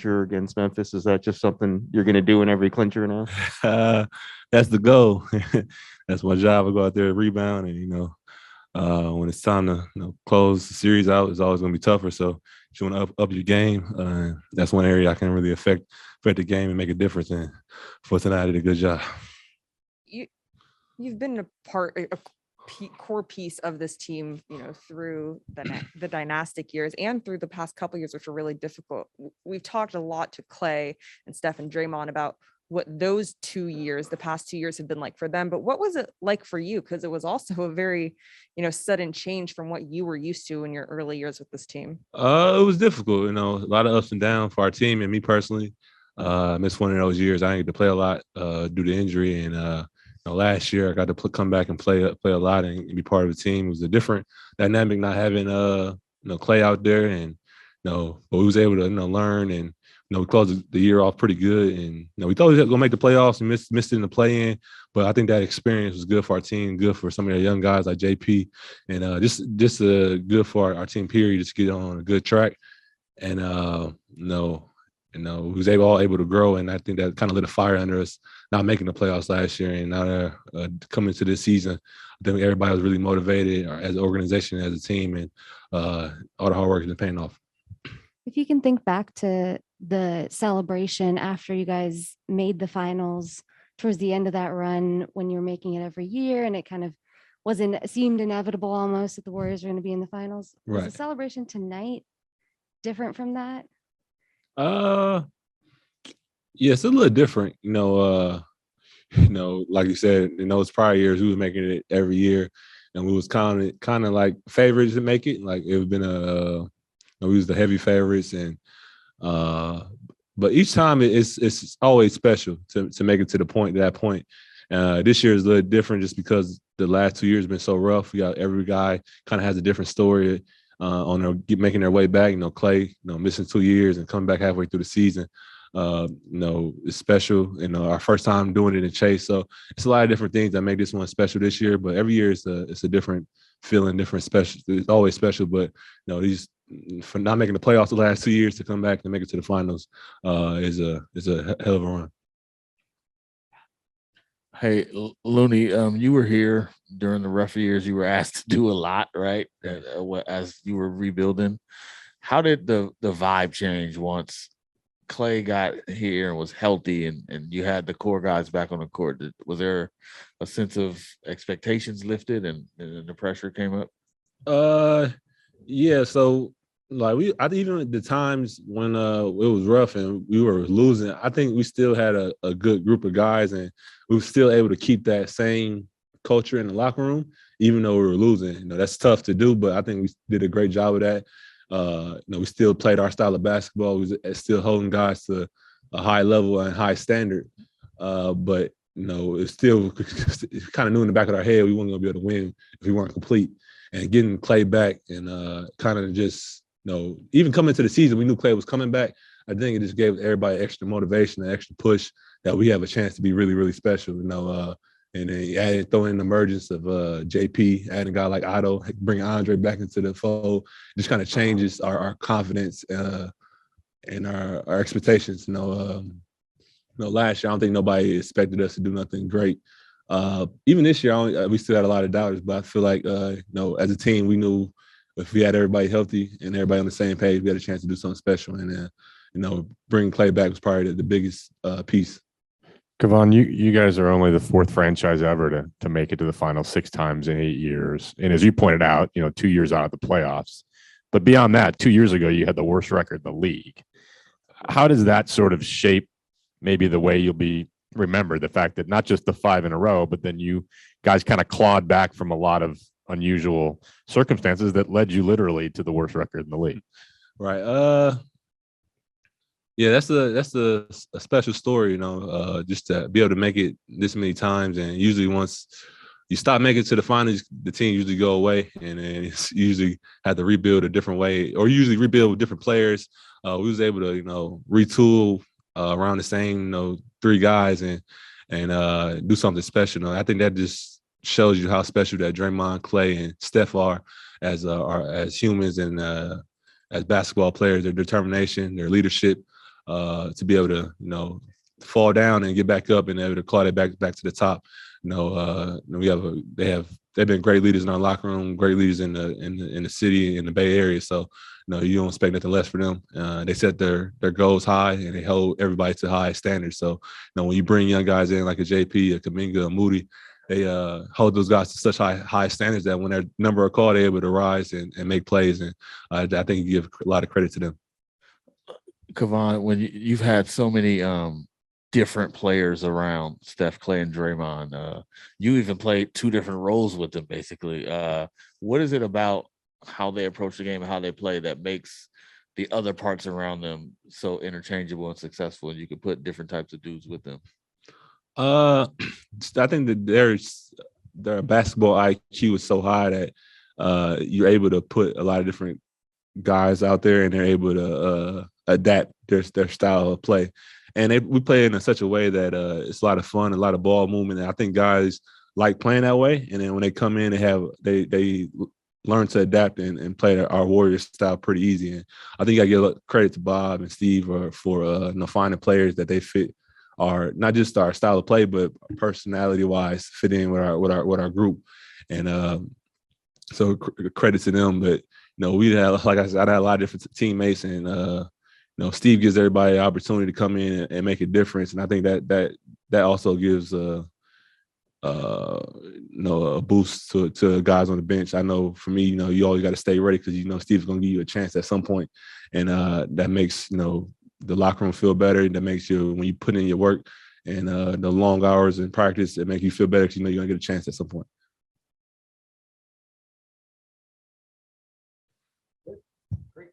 clincher against Memphis? Is that just something you're going to do in every clincher now? That's the goal. That's my job. I go out there and rebound, and when it's time to close the series out, it's always going to be tougher. So you want to up your game. That's one area I can really affect the game and make a difference in. For tonight, I did a good job. You've been a core piece of this team, through the dynastic years and through the past couple years, which were really difficult. We've talked a lot to Klay and Steph and Draymond about what those 2 years, the past 2 years, have been like for them. But what was it like for you? Because it was also a very, sudden change from what you were used to in your early years with this team. It was difficult, a lot of ups and downs for our team and me personally. I missed one of those years. I didn't get to play a lot due to injury, and last year I got to come back and play a lot and be part of the team. It was a different dynamic not having Klay out there, and but we was able to learn, and we closed the year off pretty good, and we thought we were gonna make the playoffs and missed it in the play-in, but I think that experience was good for our team, good for some of the young guys like JP, and just good for our team period, just get on a good track, and we was able to grow, and I think that kind of lit a fire under us not making the playoffs last year, and now coming to this season, I think everybody was really motivated as an organization, as a team, and all the hard work has been paying off. If you can think back to the celebration after you guys made the finals towards the end of that run, when you were making it every year, and it kind of seemed inevitable almost that the Warriors were going to be in the finals. Right. Was the celebration tonight different from that? Yeah, it's a little different. Like you said, it's prior years we was making it every year, and we was kind of like favorites to make it. Like it was been we was the heavy favorites, and but each time it's always special to make it to that point. This year is a little different just because the last 2 years have been so rough. We got every guy kind of has a different story on making their way back. Klay, missing 2 years and coming back halfway through the season. It's special. Our first time doing it in Chase, so it's a lot of different things that make this one special this year. But every year it's a different feeling, different special. It's always special, but these for not making the playoffs the last 2 years to come back and make it to the finals is a hell of a run. Hey, Looney, you were here during the rough years. You were asked to do a lot, right? As you were rebuilding. How did the vibe change once Klay got here and was healthy and you had the core guys back on the court? Was there a sense of expectations lifted and the pressure came up? Yeah. So even at the times when it was rough and we were losing, I think we still had a good group of guys, and we were still able to keep that same culture in the locker room, even though we were losing. That's tough to do, but I think we did a great job of that. We still played our style of basketball. We was still holding guys to a high level and high standard. But it's still kind of knew in the back of our head we weren't going to be able to win if we weren't complete. And getting Klay back and kind of just, even coming into the season, we knew Klay was coming back. I think it just gave everybody extra motivation, an extra push that we have a chance to be really, really special. And then throw in the emergence of JP, adding a guy like Otto, bringing Andre back into the fold, just kind of changes our confidence and our expectations. Last year I don't think nobody expected us to do nothing great. Even this year, we still had a lot of doubters, but I feel like as a team, we knew if we had everybody healthy and everybody on the same page, we had a chance to do something special. And bringing Klay back was probably the biggest piece. Kevon, you guys are only the fourth franchise ever to make it to the final 6 times in 8 years. And as you pointed out, 2 years out of the playoffs. But beyond that, 2 years ago, you had the worst record in the league. How does that sort of shape maybe the way you'll be remembered? The fact that not just the 5 in a row, but then you guys kind of clawed back from a lot of unusual circumstances that led you literally to the worst record in the league. Right. Yeah, that's a special story, just to be able to make it this many times. And usually once you stop making it to the finals, the team usually go away, and then it's usually have to rebuild a different way, or usually rebuild with different players. We was able to, retool around the same, 3 guys and do something special. I think that just shows you how special that Draymond, Klay, and Steph are as humans and as basketball players. Their determination, their leadership, to be able to, fall down and get back up and able to claw it back to the top. They've been great leaders in our locker room, great leaders in the city, in the Bay Area. So, you don't expect nothing less for them. They set their goals high and they hold everybody to high standards. So, when you bring young guys in like a JP, a Kuminga, a Moody, they hold those guys to such high standards that when their number are called, they're able to rise and make plays. And I think you give a lot of credit to them. Kevon, when you've had so many different players around Steph, Klay, and Draymond, you even played 2 different roles with them, basically. What is it about how they approach the game and how they play that makes the other parts around them so interchangeable and successful, and you can put different types of dudes with them? I think that their basketball IQ is so high that you're able to put a lot of different guys out there, and they're able to adapt their style of play. And we play in such a way that it's a lot of fun, a lot of ball movement. And I think guys like playing that way. And then when they come in, they learn to adapt and play our Warrior style pretty easy. And I think I give credit to Bob and Steve for finding players that they fit our, not just our style of play, but personality wise fit in with our group. And so credit to them. But we had, like I said, I had a lot of different teammates, and Steve gives everybody an opportunity to come in and make a difference. And I think that also gives a boost to guys on the bench. I know for me, you always got to stay ready because Steve's going to give you a chance at some point, and that makes the locker room feel better. That makes you, when you put in your work and the long hours in practice, it makes you feel better because you're going to get a chance at some point. Great.